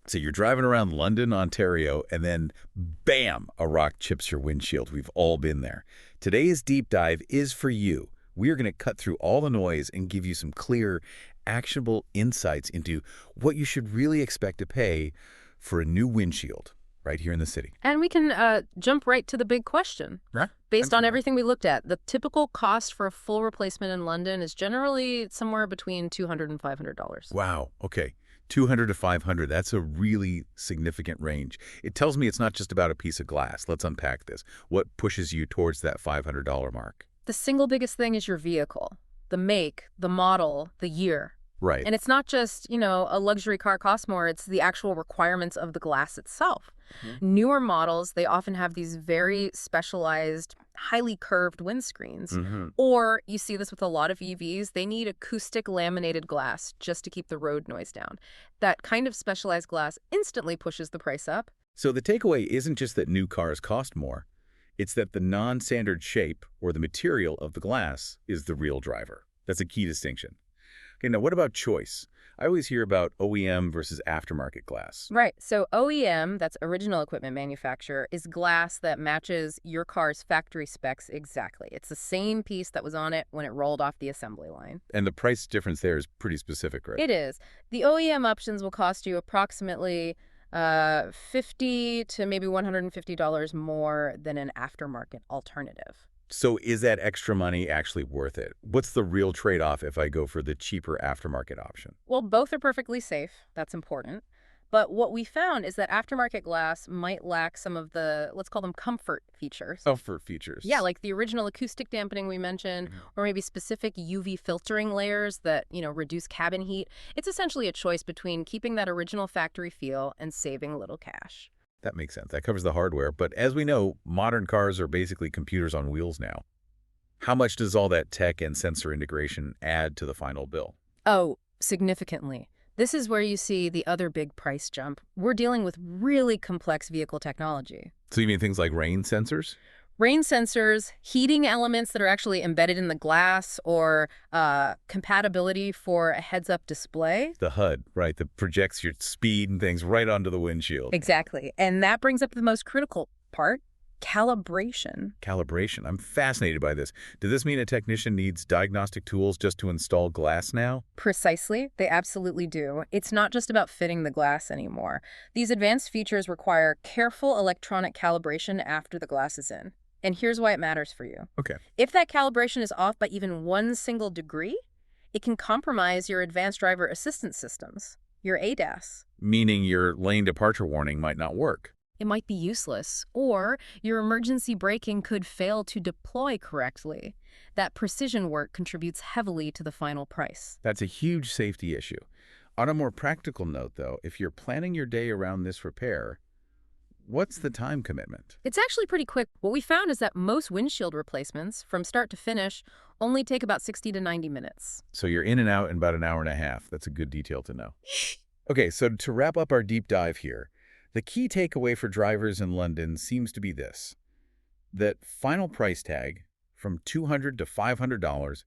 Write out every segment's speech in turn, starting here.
So you're driving around London, Ontario, and then bam, a rock chips your windshield. We've all been there. Today's deep dive is for you. We are going to cut through all the noise and give you some clear, actionable insights into what you should really expect to pay for a new windshield right here in the city. And we can jump right to the big question. Right? Based on everything we looked at, the typical cost for a full replacement in London is generally somewhere between $200 and $500. Wow. Okay. 200 to 500. That's a really significant range. It tells me it's not just about a piece of glass. Let's unpack this. What pushes you towards that $500 mark? The single biggest thing is your vehicle, the make, the model, the year. Right. And it's not just, a luxury car costs more, it's the actual requirements of the glass itself. Newer models, they often have these very specialized, highly curved windscreens. Or you see this with a lot of EVs, they need acoustic laminated glass just to keep the road noise down. That kind of specialized glass instantly pushes the price up. So the takeaway isn't just that new cars cost more. It's that the non-standard shape or the material of the glass is the real driver. That's a key distinction. Okay, now what about choice? I always hear about OEM versus aftermarket glass. Right. So OEM, that's original equipment manufacturer, is glass that matches your car's factory specs exactly. It's the same piece that was on it when it rolled off the assembly line. And the price difference there is pretty specific, right? It is. The OEM options will cost you approximately $50 to maybe $150 more than an aftermarket alternative. So is that extra money actually worth it? What's the real trade-off if I go for the cheaper aftermarket option? Well, both are perfectly safe. That's important. But what we found is that aftermarket glass might lack some of the, let's call them comfort features. Comfort features. Yeah, like the original acoustic dampening we mentioned, or maybe specific UV filtering layers that, reduce cabin heat. It's essentially a choice between keeping that original factory feel and saving a little cash. That makes sense. That covers the hardware. But as we know, modern cars are basically computers on wheels now. How much does all that tech and sensor integration add to the final bill? Oh, significantly. This is where you see the other big price jump. We're dealing with really complex vehicle technology. So you mean things like rain sensors? Rain sensors, heating elements that are actually embedded in the glass, or compatibility for a heads-up display. The HUD, right, that projects your speed and things right onto the windshield. Exactly. And that brings up the most critical part, calibration. Calibration. I'm fascinated by this. Does this mean a technician needs diagnostic tools just to install glass now? Precisely. They absolutely do. It's not just about fitting the glass anymore. These advanced features require careful electronic calibration after the glass is in. And here's why it matters for you. Okay. If that calibration is off by even 1 single degree, it can compromise your advanced driver assistance systems, your ADAS. Meaning your lane departure warning might not work. It might be useless, or your emergency braking could fail to deploy correctly. That precision work contributes heavily to the final price. That's a huge safety issue. On a more practical note, though, if you're planning your day around this repair, what's the time commitment? It's actually pretty quick. What we found is that most windshield replacements, from start to finish, only take about 60 to 90 minutes. So you're in and out in about an hour and a half. That's a good detail to know. Okay, so to wrap up our deep dive here, the key takeaway for drivers in London seems to be this: that final price tag from $200 to $500,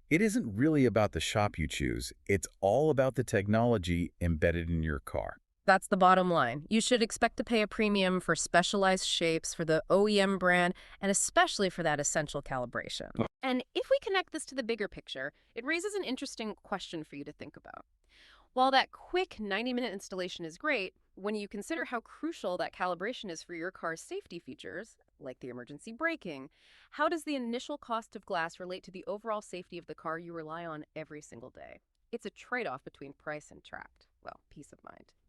it isn't really about the shop you choose. It's all about the technology embedded in your car. That's the bottom line. You should expect to pay a premium for specialized shapes for the OEM brand, and especially for that essential calibration. And if we connect this to the bigger picture, it raises an interesting question for you to think about. While that quick 90-minute installation is great, when you consider how crucial that calibration is for your car's safety features, like the emergency braking, how does the initial cost of glass relate to the overall safety of the car you rely on every single day? It's a trade-off between price and tract, well, peace of mind.